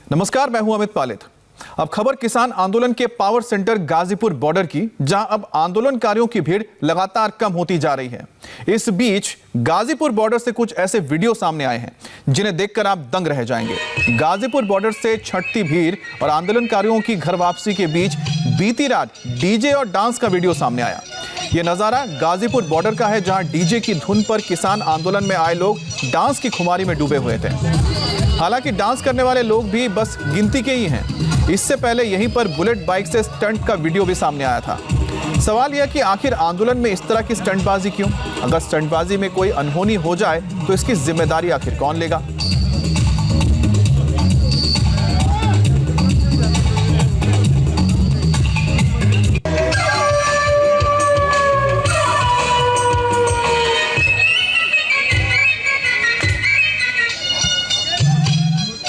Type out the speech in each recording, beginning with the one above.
नमस्कार, मैं हूं अमित पालित। अब खबर किसान आंदोलन के पावर सेंटर गाजीपुर बॉर्डर की, जहां अब आंदोलनकारियों की भीड़ लगातार कम होती जा रही है। इस बीच गाजीपुर बॉर्डर से कुछ ऐसे वीडियो सामने आए हैं जिन्हें देखकर आप दंग रह जाएंगे। गाजीपुर बॉर्डर से छटती भीड़ और आंदोलनकारियों की घर वापसी के बीच बीती रात डीजे और डांस का वीडियो सामने आया। यह नजारा गाजीपुर बॉर्डर का है, जहां डीजे की धुन पर किसान आंदोलन में आए लोग डांस की खुमारी में डूबे हुए थे। हालांकि डांस करने वाले लोग भी बस गिनती के ही हैं। इससे पहले यहीं पर बुलेट बाइक से स्टंट का वीडियो भी सामने आया था। सवाल यह कि आखिर आंदोलन में इस तरह की स्टंटबाजी क्यों? अगर स्टंटबाजी में कोई अनहोनी हो जाए तो इसकी जिम्मेदारी आखिर कौन लेगा?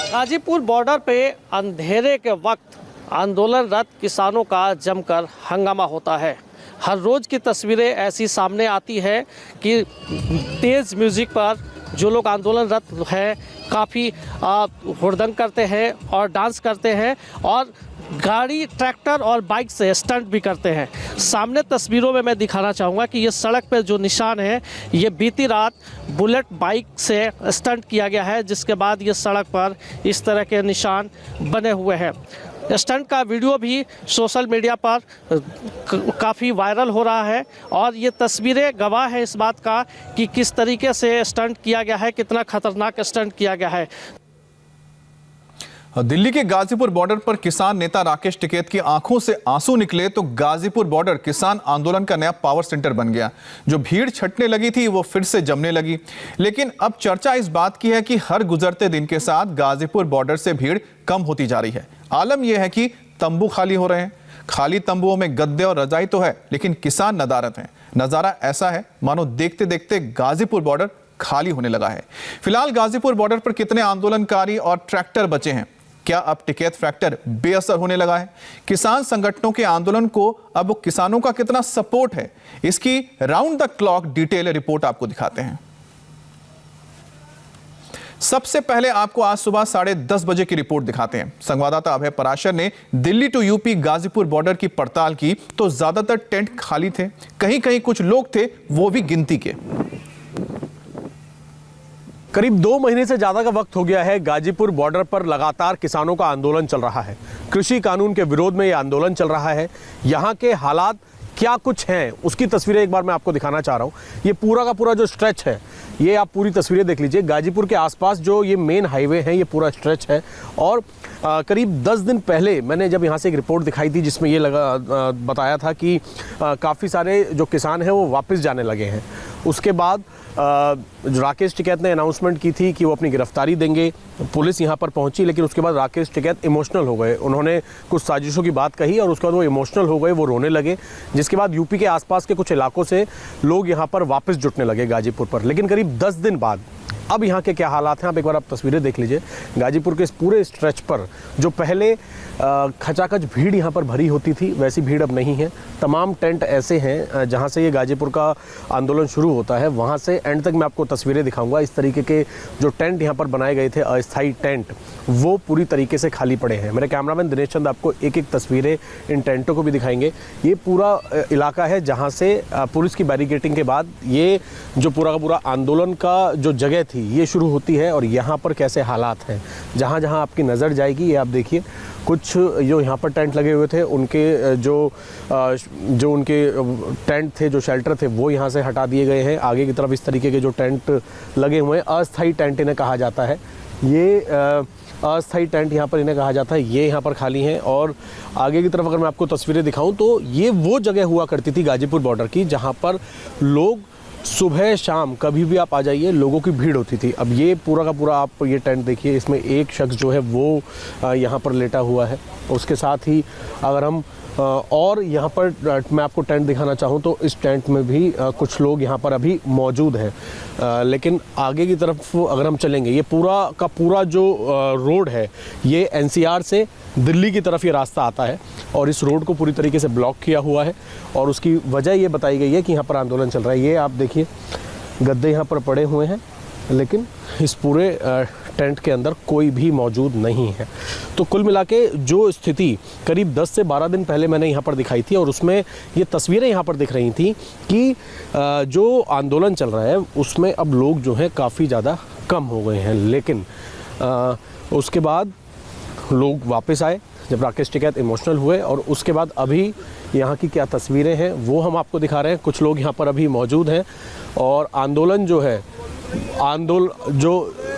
गाजीपुर बॉर्डर पे अंधेरे के वक्त आंदोलनरत किसानों का जमकर हंगामा होता है। हर रोज़ की तस्वीरें ऐसी सामने आती है कि तेज़ म्यूज़िक पर जो लोग आंदोलनरत हैं काफ़ी हुड़दंग करते हैं और डांस करते हैं और गाड़ी, ट्रैक्टर और बाइक से स्टंट भी करते हैं। सामने तस्वीरों में मैं दिखाना चाहूँगा कि ये सड़क पर जो निशान है ये बीती रात बुलेट बाइक से स्टंट किया गया है, जिसके बाद ये सड़क पर इस तरह के निशान बने हुए हैं। स्टंट का वीडियो भी सोशल मीडिया पर काफ़ी वायरल हो रहा है और ये तस्वीरें गवाह है इस बात का कि किस तरीके से स्टंट किया गया है, कितना खतरनाक स्टंट किया गया है। दिल्ली के गाजीपुर बॉर्डर पर किसान नेता राकेश टिकैत की आंखों से आंसू निकले तो गाजीपुर बॉर्डर किसान आंदोलन का नया पावर सेंटर बन गया। जो भीड़ छटने लगी थी वो फिर से जमने लगी। लेकिन अब चर्चा इस बात की है कि हर गुजरते दिन के साथ गाजीपुर बॉर्डर से भीड़ कम होती जा रही है। आलम यह है कि तंबू खाली हो रहे हैं। खाली तंबुओं में गद्दे और रजाई तो है, लेकिन किसान नदारत हैं। नजारा ऐसा है मानो देखते देखते गाजीपुर बॉर्डर खाली होने लगा है। फिलहाल गाजीपुर बॉर्डर पर कितने आंदोलनकारी और ट्रैक्टर बचे हैं? क्या अब टिकैत फैक्टर बेअसर होने लगा है? किसान संगठनों के आंदोलन को अब किसानों का कितना सपोर्ट है? इसकी round the clock detail report आपको दिखाते हैं। सबसे पहले आपको आज सुबह 10:30 बजे की रिपोर्ट दिखाते हैं। संवाददाता अभय पराशर ने Delhi to UP Ghazipur border की पड़ताल की तो ज्यादातर टेंट खाली थे। कहीं कहीं कुछ लोग थे, वो भी गिनती के। करीब 2 महीने से ज़्यादा का वक्त हो गया है गाजीपुर बॉर्डर पर लगातार किसानों का आंदोलन चल रहा है। कृषि कानून के विरोध में ये आंदोलन चल रहा है। यहाँ के हालात क्या कुछ हैं उसकी तस्वीरें एक बार मैं आपको दिखाना चाह रहा हूँ। ये पूरा का पूरा जो स्ट्रेच है, ये आप पूरी तस्वीरें देख लीजिए। गाजीपुर के आसपास जो ये मेन हाईवे है, ये पूरा स्ट्रेच है। और करीब 10 दिन पहले मैंने जब यहाँ से एक रिपोर्ट दिखाई थी जिसमें ये बताया था कि काफ़ी सारे जो किसान हैं वो वापस जाने लगे हैं। उसके बाद राकेश टिकैत ने अनाउंसमेंट की थी कि वो अपनी गिरफ्तारी देंगे। पुलिस यहाँ पर पहुंची, लेकिन उसके बाद राकेश टिकैत इमोशनल हो गए। उन्होंने कुछ साजिशों की बात कही और उसके बाद वो इमोशनल हो गए, वो रोने लगे। जिसके बाद यूपी के आसपास के कुछ इलाकों से लोग यहाँ पर वापस जुटने लगे गाजीपुर पर। लेकिन करीब 10 दिन बाद अब यहाँ के क्या हालात हैं, आप एक बार आप तस्वीरें देख लीजिए। गाजीपुर के इस पूरे स्ट्रेच पर जो पहले खचाखच भीड़ यहाँ पर भरी होती थी, वैसी भीड़ अब नहीं है। तमाम टेंट ऐसे हैं जहाँ से ये गाजीपुर का आंदोलन शुरू होता है, वहाँ से एंड तक मैं आपको तस्वीरें दिखाऊंगा। इस तरीके के जो टेंट यहाँ पर बनाए गए थे, अस्थायी टेंट, वो पूरी तरीके से खाली पड़े हैं। मेरे कैमरामैन दिनेश चंद आपको एक एक तस्वीरें इन टेंटों को भी दिखाएंगे। ये पूरा इलाका है जहाँ से पुलिस की बैरिकेडिंग के बाद ये जो पूरा का पूरा आंदोलन का जो जगह थी ये शुरू होती है। और यहाँ पर कैसे हालात हैं, जहाँ जहाँ आपकी नज़र जाएगी ये आप देखिए। कुछ जो यहाँ पर टेंट लगे हुए थे उनके जो उनके टेंट थे, जो शेल्टर थे, वो यहाँ से हटा दिए गए हैं। आगे की तरफ इस तरीके के जो टेंट लगे हुए हैं, अस्थायी टेंट इन्हें कहा जाता है। ये अस्थायी टेंट यहाँ पर इन्हें कहा जाता है, ये यहाँ पर खाली हैं। और आगे की तरफ अगर मैं आपको तस्वीरें दिखाऊं तो ये वो जगह हुआ करती थी गाजीपुर बॉर्डर की जहाँ पर लोग सुबह शाम कभी भी आप आ जाइए, लोगों की भीड़ होती थी। अब ये पूरा का पूरा आप ये टेंट देखिए, इसमें एक शख्स जो है वो यहाँ पर लेटा हुआ है। उसके साथ ही अगर हम और यहाँ पर मैं आपको टेंट दिखाना चाहूँ तो इस टेंट में भी कुछ लोग यहाँ पर अभी मौजूद हैं। लेकिन आगे की तरफ अगर हम चलेंगे, ये पूरा का पूरा जो रोड है ये NCR से दिल्ली की तरफ ये रास्ता आता है और इस रोड को पूरी तरीके से ब्लॉक किया हुआ है। और उसकी वजह ये बताई गई है कि यहाँ पर आंदोलन चल रहा है। ये आप देखिए, गद्दे यहाँ पर पड़े हुए हैं, लेकिन इस पूरे टेंट के अंदर कोई भी मौजूद नहीं है। तो कुल मिला के जो स्थिति करीब 10 से 12 दिन पहले मैंने यहाँ पर दिखाई थी और उसमें ये तस्वीरें यहाँ पर दिख रही थी कि जो आंदोलन चल रहा है उसमें अब लोग जो हैं काफ़ी ज़्यादा कम हो गए हैं। लेकिन उसके बाद लोग वापस आए जब राकेश टिकैत इमोशनल हुए, और उसके बाद अभी यहाँ की क्या तस्वीरें हैं वो हम आपको दिखा रहे हैं। कुछ लोग यहाँ पर अभी मौजूद हैं और आंदोलन जो है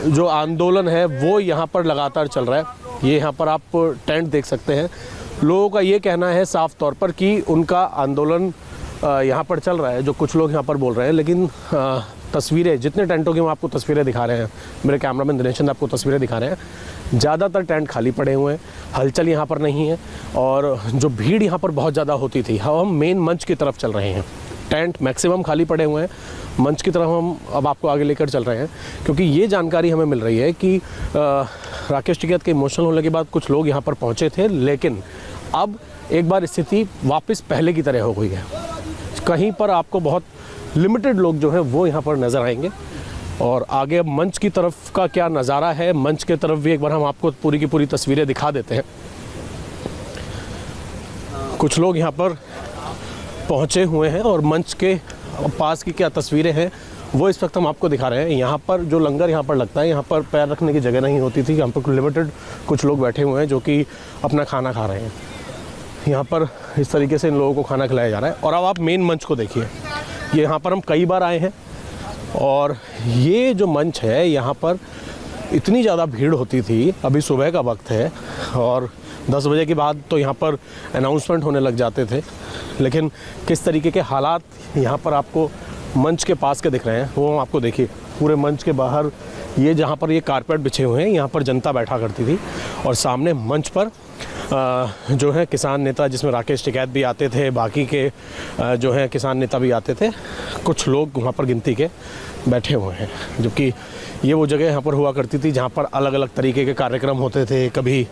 जो आंदोलन है वो यहाँ पर लगातार चल रहा है। ये यहाँ पर आप टेंट देख सकते हैं। लोगों का ये कहना है साफ तौर पर कि उनका आंदोलन यहाँ पर चल रहा है, जो कुछ लोग यहाँ पर बोल रहे हैं। लेकिन तस्वीरें, जितने टेंटों की हम आपको तस्वीरें दिखा रहे हैं, मेरे कैमरामैन दिनेश चंद आपको तस्वीरें दिखा रहे हैं, ज़्यादातर टेंट खाली पड़े हुए हैं, हलचल यहाँ पर नहीं है। और जो भीड़ यहाँ पर बहुत ज़्यादा होती थी, हम मेन मंच की तरफ चल रहे हैं। टेंट मैक्सिमम खाली पड़े हुए हैं, मंच की तरफ हम अब आपको आगे लेकर चल रहे हैं, क्योंकि ये जानकारी हमें मिल रही है कि राकेश टिकैत के इमोशनल होने के बाद कुछ लोग यहाँ पर पहुँचे थे, लेकिन अब एक बार स्थिति वापस पहले की तरह हो गई है। कहीं पर आपको बहुत लिमिटेड लोग जो हैं वो यहाँ पर नज़र आएंगे। और आगे अब मंच की तरफ का क्या नज़ारा है, मंच की तरफ भी एक बार हम आपको पूरी की पूरी तस्वीरें दिखा देते हैं। कुछ लोग यहाँ पर पहुँचे हुए हैं और मंच के पास की क्या तस्वीरें हैं वो इस वक्त हम आपको दिखा रहे हैं। यहाँ पर जो लंगर यहाँ पर लगता है, यहाँ पर पैर रखने की जगह नहीं होती थी। यहाँ पर लिमिटेड कुछ लोग बैठे हुए हैं जो कि अपना खाना खा रहे हैं। यहाँ पर इस तरीके से इन लोगों को खाना खिलाया जा रहा है। और अब आप मेन मंच को देखिए, ये यहाँ पर हम कई बार आए हैं और ये जो मंच है यहाँ पर इतनी ज़्यादा भीड़ होती थी। अभी सुबह का वक्त है और 10 बजे के बाद तो यहाँ पर अनाउंसमेंट होने लग जाते थे, लेकिन किस तरीके के हालात यहाँ पर आपको मंच के पास के दिख रहे हैं वो हम आपको देखिए। पूरे मंच के बाहर ये जहाँ पर ये कारपेट बिछे हुए हैं, यहाँ पर जनता बैठा करती थी और सामने मंच पर जो है किसान नेता, जिसमें राकेश टिकैत भी आते थे, बाकी के जो है किसान नेता भी आते थे, कुछ लोग वहाँ पर गिनती के बैठे हुए हैं। जबकि ये वो जगह यहाँ पर हुआ करती थी जहाँ पर अलग अलग तरीके के कार्यक्रम होते थे। कभी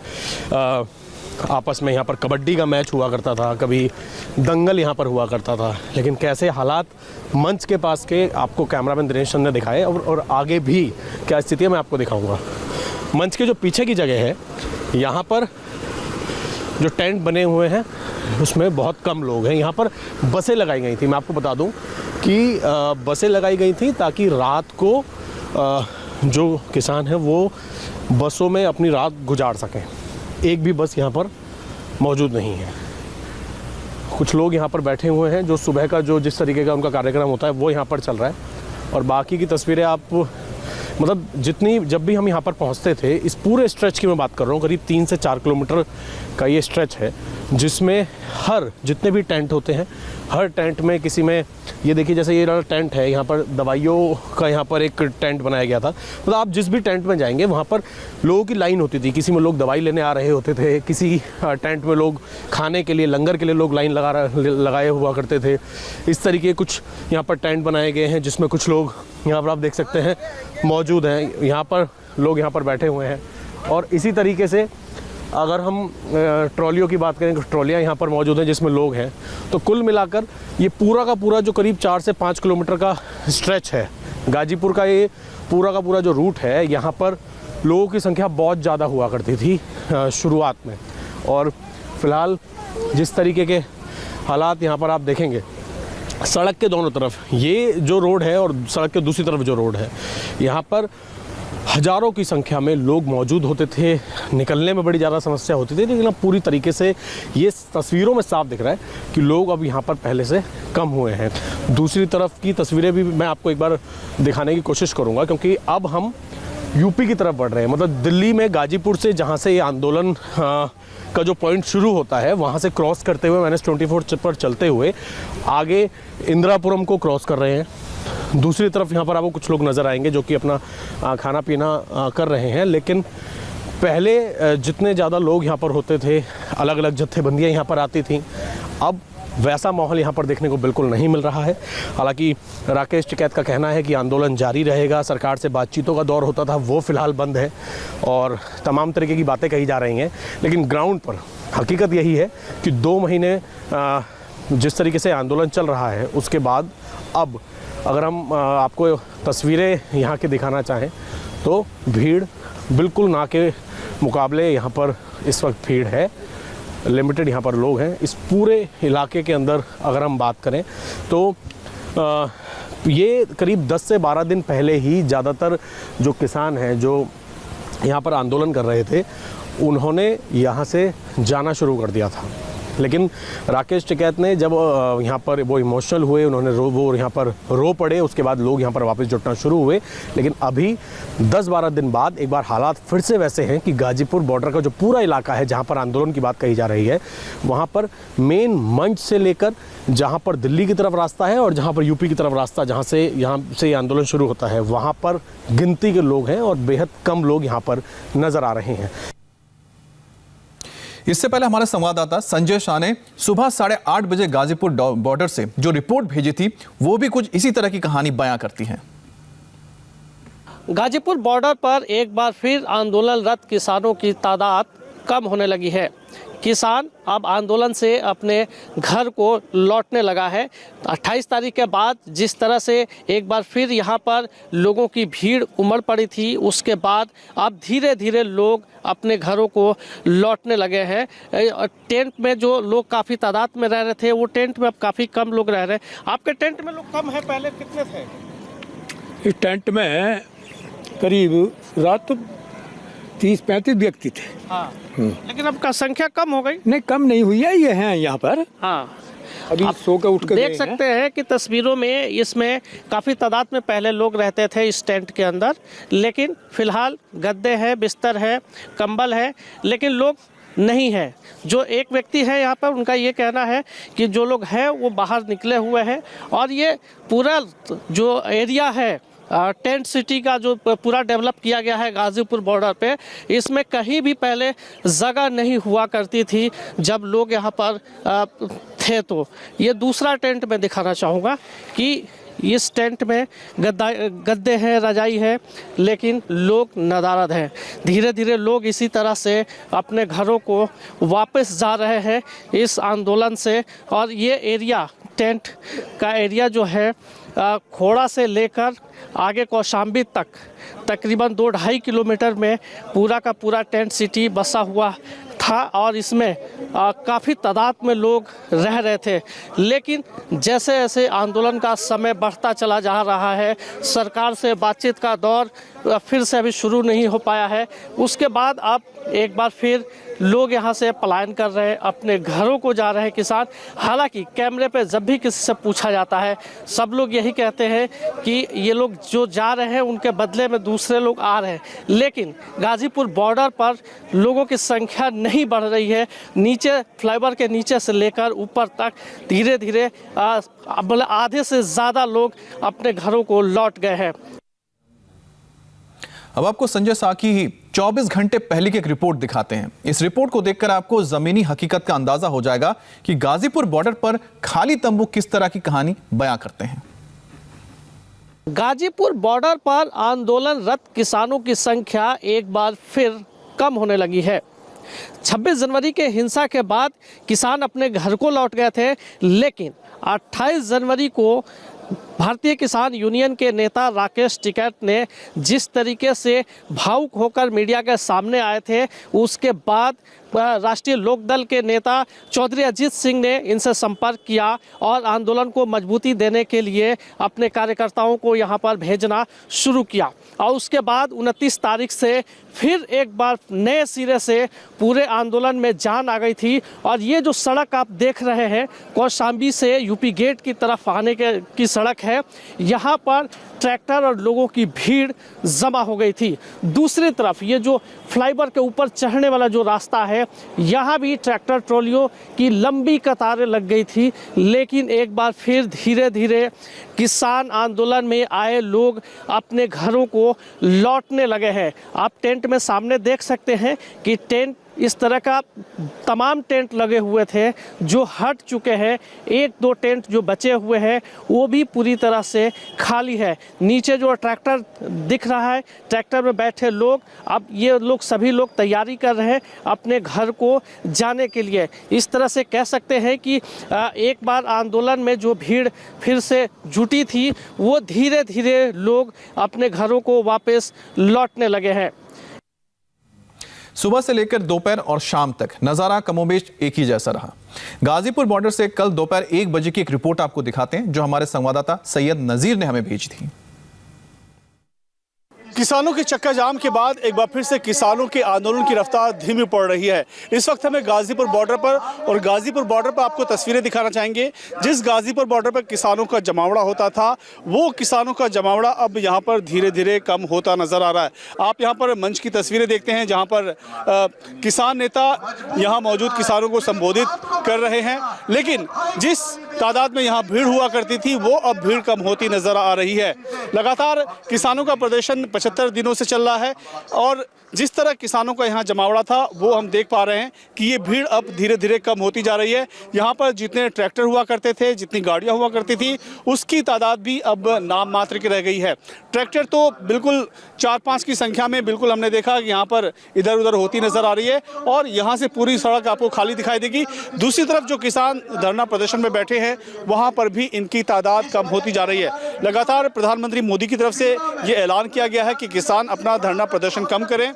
आपस में यहाँ पर कबड्डी का मैच हुआ करता था, कभी दंगल यहाँ पर हुआ करता था। लेकिन कैसे हालात मंच के पास के आपको कैमरामैन दिनेश चंद ने दिखाए और आगे भी क्या स्थिति है मैं आपको दिखाऊंगा। मंच के जो पीछे की जगह है, यहाँ पर जो टेंट बने हुए हैं उसमें बहुत कम लोग हैं। यहाँ पर बसें लगाई गई थी। मैं आपको बता दूं कि बसें लगाई गई थी ताकि रात को जो किसान हैं वो बसों में अपनी रात गुजार सकें। एक भी बस यहाँ पर मौजूद नहीं है। कुछ लोग यहाँ पर बैठे हुए हैं, जो सुबह का जो जिस तरीके का उनका कार्यक्रम होता है वो यहाँ पर चल रहा है। और बाकी की तस्वीरें आप मतलब जितनी जब भी हम यहाँ पर पहुँचते थे, इस पूरे स्ट्रेच की मैं बात कर रहा हूँ, करीब 3 से 4 किलोमीटर का ये स्ट्रेच है, जिसमें हर जितने भी टेंट होते हैं, हर टेंट में किसी में ये देखिए, जैसे ये टेंट है, यहाँ पर दवाइयों का यहाँ पर एक टेंट बनाया गया था। मतलब आप जिस भी टेंट में जाएंगे वहाँ पर लोगों की लाइन होती थी। किसी में लोग दवाई लेने आ रहे होते थे, किसी टेंट में लोग खाने के लिए, लंगर के लिए लोग लाइन लगाए हुआ करते थे। इस तरीके कुछ यहाँ पर टेंट बनाए गए हैं जिसमें कुछ लोग यहाँ पर आप देख सकते हैं मौजूद हैं। यहाँ पर लोग यहाँ पर बैठे हुए हैं। और इसी तरीके से अगर हम ट्रॉलियों की बात करें तो ट्रॉलियाँ यहाँ पर मौजूद हैं जिसमें लोग हैं। तो कुल मिलाकर ये पूरा का पूरा जो करीब 4 से 5 किलोमीटर का स्ट्रेच है गाजीपुर का, ये पूरा का पूरा जो रूट है, यहाँ पर लोगों की संख्या बहुत ज़्यादा हुआ करती थी शुरुआत में। और फिलहाल जिस तरीके के हालात यहाँ पर आप देखेंगे, सड़क के दोनों तरफ ये जो रोड है और सड़क के दूसरी तरफ जो रोड है, यहाँ पर हज़ारों की संख्या में लोग मौजूद होते थे। निकलने में बड़ी ज़्यादा समस्या होती थी, लेकिन अब पूरी तरीके से ये तस्वीरों में साफ दिख रहा है कि लोग अब यहाँ पर पहले से कम हुए हैं। दूसरी तरफ की तस्वीरें भी मैं आपको एक बार दिखाने की कोशिश करूँगा, क्योंकि अब हम यूपी की तरफ बढ़ रहे हैं। मतलब दिल्ली में गाजीपुर से जहाँ से ये आंदोलन का जो पॉइंट शुरू होता है, वहाँ से क्रॉस करते हुए -24 पर चलते हुए आगे इंदिरापुरम को क्रॉस कर रहे हैं। दूसरी तरफ यहाँ पर आपको कुछ लोग नज़र आएंगे जो कि अपना खाना पीना कर रहे हैं। लेकिन पहले जितने ज़्यादा लोग यहाँ पर होते थे, अलग अलग जत्थेबंदियाँ यहाँ पर आती थीं, अब वैसा माहौल यहाँ पर देखने को बिल्कुल नहीं मिल रहा है। हालांकि राकेश टिकैत का कहना है कि आंदोलन जारी रहेगा, सरकार से बातचीतों का दौर होता था वो फ़िलहाल बंद है और तमाम तरीके की बातें कही जा रही हैं। लेकिन ग्राउंड पर हकीकत यही है कि 2 महीने जिस तरीके से आंदोलन चल रहा है, उसके बाद अब अगर हम आपको तस्वीरें यहाँ की दिखाना चाहें तो भीड़ बिल्कुल ना के मुकाबले यहाँ पर इस वक्त भीड़ है, लिमिटेड यहाँ पर लोग हैं। इस पूरे इलाके के अंदर अगर हम बात करें तो ये करीब 10 से 12 दिन पहले ही ज़्यादातर जो किसान हैं जो यहाँ पर आंदोलन कर रहे थे उन्होंने यहाँ से जाना शुरू कर दिया था। लेकिन राकेश टिकैत ने जब यहाँ पर वो इमोशनल हुए, उन्होंने वो यहाँ पर रो पड़े, उसके बाद लोग यहाँ पर वापस जुटना शुरू हुए। लेकिन अभी 10-12 दिन बाद एक बार हालात फिर से वैसे हैं कि गाजीपुर बॉर्डर का जो पूरा इलाका है जहाँ पर आंदोलन की बात कही जा रही है, वहाँ पर मेन मंच से लेकर जहाँ पर दिल्ली की तरफ रास्ता है और जहाँ पर यूपी की तरफ रास्ता, जहाँ से यहाँ से आंदोलन शुरू होता है, वहाँ पर गिनती के लोग हैं और बेहद कम लोग यहाँ पर नज़र आ रहे हैं। इससे पहले हमारे संवाददाता संजय शाह ने सुबह 8:30 बजे गाजीपुर बॉर्डर से जो रिपोर्ट भेजी थी वो भी कुछ इसी तरह की कहानी बयां करती है। गाजीपुर बॉर्डर पर एक बार फिर आंदोलनरत किसानों की तादाद कम होने लगी है। किसान अब आंदोलन से अपने घर को लौटने लगा है। 28 तारीख के बाद जिस तरह से एक बार फिर यहाँ पर लोगों की भीड़ उमड़ पड़ी थी, उसके बाद अब धीरे धीरे लोग अपने घरों को लौटने लगे हैं। टेंट में जो लोग काफ़ी तादाद में रह रहे थे वो टेंट में अब काफ़ी कम लोग रह रहे हैं। आपके टेंट में लोग कम है, पहले कितने थे? इस टेंट में करीब रात 30-35 व्यक्ति थे। हाँ, लेकिन अब का संख्या कम हो गई। नहीं, कम नहीं हुई है, ये हैं यहाँ पर। हाँ, अभी सो के उठ के देख सकते हैं कि तस्वीरों में इसमें काफ़ी तादाद में पहले लोग रहते थे इस टेंट के अंदर, लेकिन फिलहाल गद्दे हैं, बिस्तर है, कंबल है, लेकिन लोग नहीं है। जो एक व्यक्ति है यहाँ पर, उनका ये कहना है कि जो लोग हैं वो बाहर निकले हुए हैं और ये पूरा जो एरिया है टेंट सिटी का जो पूरा डेवलप किया गया है गाजीपुर बॉर्डर पे, इसमें कहीं भी पहले जगह नहीं हुआ करती थी जब लोग यहाँ पर थे। तो ये दूसरा टेंट मैं दिखाना चाहूँगा कि इस टेंट में गद्दे हैं, रजाई है, लेकिन लोग नदारद हैं। धीरे धीरे लोग इसी तरह से अपने घरों को वापस जा रहे हैं इस आंदोलन से। और ये एरिया, टेंट का एरिया जो है, खोड़ा से लेकर आगे कौशाम्बी तक तकरीबन 2-2.5 किलोमीटर में पूरा का पूरा टेंट सिटी बसा हुआ था और इसमें काफ़ी तादाद में लोग रह रहे थे। लेकिन जैसे जैसे आंदोलन का समय बढ़ता चला जा रहा है, सरकार से बातचीत का दौर फिर से अभी शुरू नहीं हो पाया है, उसके बाद अब एक बार फिर लोग यहाँ से पलायन कर रहे हैं, अपने घरों को जा रहे हैं किसान। हालांकि कैमरे पे जब भी किसी से पूछा जाता है, सब लोग यही कहते हैं कि ये लोग जो जा रहे हैं उनके बदले में दूसरे लोग आ रहे हैं। लेकिन गाजीपुर बॉर्डर पर लोगों की संख्या नहीं बढ़ रही है। नीचे, फ्लाईओवर के नीचे से लेकर ऊपर तक धीरे धीरे आधे से ज़्यादा लोग अपने घरों को लौट गए हैं। अब आपको संजय शाह की 24 घंटे पहले की एक रिपोर्ट दिखाते हैं। इस रिपोर्ट को देखकर आपको जमीनी हकीकत का अंदाजा हो जाएगा कि गाजीपुर बॉर्डर पर खाली तंबू किस तरह की कहानी बयां करते हैं। गाजीपुर बॉर्डर पर आंदोलनरत किसानों की संख्या एक बार फिर कम होने लगी है। 26 जनवरी के हिंसा के बाद किसान अपने घर को लौट गए थे, लेकिन 28 जनवरी को भारतीय किसान यूनियन के नेता राकेश टिकैत ने जिस तरीके से भावुक होकर मीडिया के सामने आए थे, उसके बाद राष्ट्रीय लोकदल के नेता चौधरी अजीत सिंह ने इनसे संपर्क किया और आंदोलन को मजबूती देने के लिए अपने कार्यकर्ताओं को यहां पर भेजना शुरू किया। और उसके बाद 29 तारीख से फिर एक बार नए सिरे से पूरे आंदोलन में जान आ गई थी। और ये जो सड़क आप देख रहे हैं, कौशाम्बी से यूपी गेट की तरफ आने की सड़क है, यहाँ पर ट्रैक्टर और लोगों की भीड़ जमा हो गई थी। दूसरी तरफ ये जो फ्लाईओवर के ऊपर चढ़ने वाला जो रास्ता है, यहाँ भी ट्रैक्टर ट्रॉलियों की लंबी कतारें लग गई थी। लेकिन एक बार फिर धीरे धीरे किसान आंदोलन में आए लोग अपने घरों को लौटने लगे हैं। आप टेंट में सामने देख सकते हैं कि टेंट इस तरह का तमाम टेंट लगे हुए थे जो हट चुके हैं। 1-2 टेंट जो बचे हुए हैं वो भी पूरी तरह से खाली है। नीचे जो ट्रैक्टर दिख रहा है, ट्रैक्टर में बैठे लोग, अब ये लोग सभी लोग तैयारी कर रहे हैं अपने घर को जाने के लिए। इस तरह से कह सकते हैं कि एक बार आंदोलन में जो भीड़ फिर से जुटी थी, वो धीरे धीरे लोग अपने घरों को वापस लौटने लगे हैं। सुबह से लेकर दोपहर और शाम तक नजारा कमोबेश एक ही जैसा रहा। गाजीपुर बॉर्डर से कल दोपहर 1 बजे की एक रिपोर्ट आपको दिखाते हैं जो हमारे संवाददाता सैयद नजीर ने हमें भेजी थी। किसानों के चक्का जाम के बाद एक बार फिर से किसानों के आंदोलन की रफ्तार धीमी पड़ रही है। इस वक्त हमें गाजीपुर बॉर्डर पर और गाजीपुर बॉर्डर पर आपको तस्वीरें दिखाना चाहेंगे। जिस गाजीपुर बॉर्डर पर किसानों का जमावड़ा होता था, वो किसानों का जमावड़ा अब यहाँ पर धीरे धीरे कम होता नजर आ रहा है। आप यहाँ पर मंच की तस्वीरें देखते हैं जहाँ पर किसान नेता यहाँ मौजूद किसानों को संबोधित कर रहे हैं, लेकिन जिस तादाद में यहाँ भीड़ हुआ करती थी वो अब भीड़ कम होती नजर आ रही है। लगातार किसानों का प्रदर्शन 75 दिनों से चल रहा है और जिस तरह किसानों का यहाँ जमावड़ा था वो हम देख पा रहे हैं कि ये भीड़ अब धीरे धीरे कम होती जा रही है। यहाँ पर जितने ट्रैक्टर हुआ करते थे, जितनी गाड़ियाँ हुआ करती थी, उसकी तादाद भी अब नाम मात्र की रह गई है। ट्रैक्टर तो बिल्कुल 4-5 की संख्या में बिल्कुल हमने देखा कि यहाँ पर इधर उधर होती नजर आ रही है और यहाँ से पूरी सड़क आपको खाली दिखाई देगी। दूसरी तरफ जो किसान धरना प्रदर्शन में बैठे हैं वहाँ पर भी इनकी तादाद कम होती जा रही है। लगातार प्रधानमंत्री मोदी की तरफ से ये ऐलान किया गया है कि किसान अपना धरना प्रदर्शन कम करें,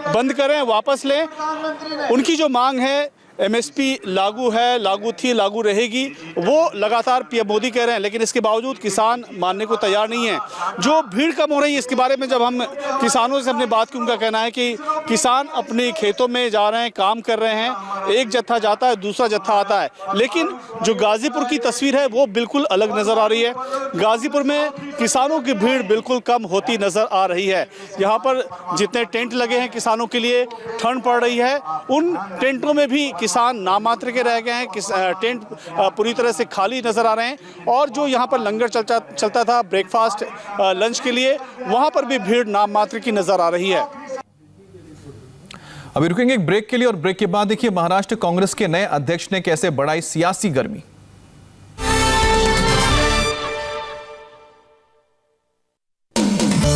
बंद करें, वापस लें। उनकी जो मांग है एमएसपी लागू है, लागू थी, लागू रहेगी, वो लगातार पीएम मोदी कह रहे हैं, लेकिन इसके बावजूद किसान मानने को तैयार नहीं है। जो भीड़ कम हो रही है इसके बारे में जब हम किसानों से हमने बात की, उनका कहना है कि किसान अपने खेतों में जा रहे हैं, काम कर रहे हैं, एक जत्था जाता है, दूसरा जत्था आता है, लेकिन जो गाजीपुर की तस्वीर है वो बिल्कुल अलग नजर आ रही है। गाजीपुर में किसानों की भीड़ बिल्कुल कम होती नजर आ रही है। यहाँ पर जितने टेंट लगे हैं किसानों के लिए, ठंड पड़ रही है, उन टेंटों में भी किसान नामात्र के रह गए हैं। टेंट पूरी तरह से खाली नजर आ रहे हैं और जो यहाँ पर लंगर चलता था ब्रेकफास्ट लंच के लिए, वहाँ पर भी भीड़ नाम मात्र की नजर आ रही है। अभी रुकेंगे एक ब्रेक के लिए और ब्रेक के बाद देखिए महाराष्ट्र कांग्रेस के नए अध्यक्ष ने कैसे बढ़ाई सियासी गर्मी।